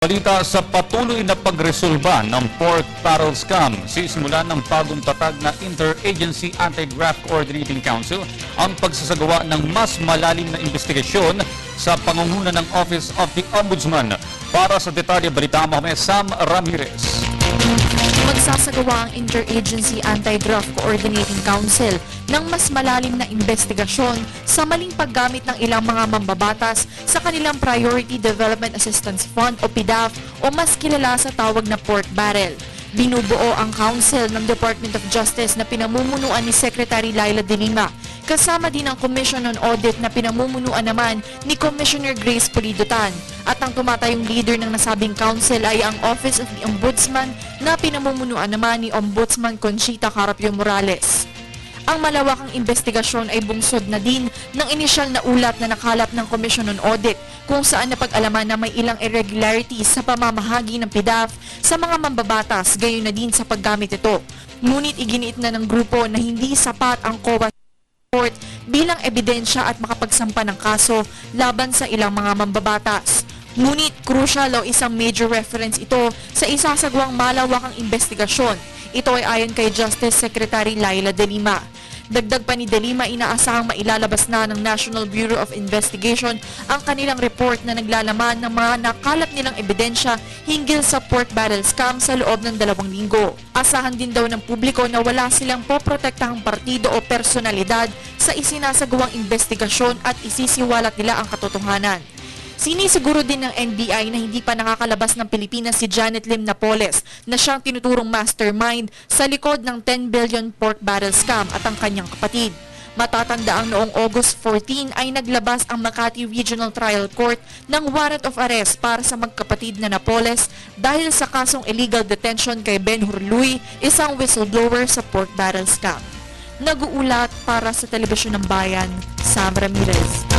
Balita sa patuloy na pagresolba ng pork barrel scam, sisimula ng bagong tatag na Interagency Anti-Graft Coordinating Council ang pagsasagawa ng mas malalim na investigasyon sa pangunguna ng Office of the Ombudsman. Para sa detalye, balita mo kami Sam Ramirez. Magsasagawa ang Interagency Anti-Graft Coordinating Council ng mas malalim na investigasyon sa maling paggamit ng ilang mga mambabatas sa kanilang Priority Development Assistance Fund o PDAF o mas kilala sa tawag na pork barrel. Binubuo ang council ng Department of Justice na pinamumunuan ni Secretary Laila De Lima. Kasama din ang Commission on Audit na pinamumunuan naman ni Commissioner Grace Pulido-Tan. At ang tumatayong leader ng nasabing council ay ang Office of the Ombudsman na pinamumunuan naman ni Ombudsman Conchita Carapio Morales. Ang malawakang investigasyon ay bungsod na din ng inisyal na ulat na nakalap ng Commission on Audit kung saan napag-alaman na may ilang irregularities sa pamamahagi ng PDAF sa mga mambabatas, gayon na din sa paggamit ito. Ngunit iginiit na ng grupo na hindi sapat ang COA report bilang ebidensya at makapagsampa ng kaso laban sa ilang mga mambabatas. Ngunit crucial o isang major reference ito sa isasagawang malawakang investigasyon. Ito ay ayon kay Justice Secretary Laila De Lima. Dagdag pa ni De Lima, inaasahang mailalabas na ng National Bureau of Investigation ang kanilang report na naglalaman ng mga nakalap nilang ebidensya hinggil sa pork barrel scam sa loob ng 2 linggo. Asahan din daw ng publiko na wala silang poprotektahang partido o personalidad sa isinasagawang investigasyon at isisiwalat nila ang katotohanan. Sinisiguro din ng NBI na hindi pa nakakalabas ng Pilipinas si Janet Lim Napoles na siyang tinuturong mastermind sa likod ng 10 billion pork barrel scam at ang kanyang kapatid. Matatandaang noong August 14 ay naglabas ang Makati Regional Trial Court ng warrant of arrest para sa magkapatid na Napoles dahil sa kasong illegal detention kay Ben Hurluy, isang whistleblower sa pork barrel scam. Nag-uulat para sa Telebisyon ng Bayan, Sam Ramirez.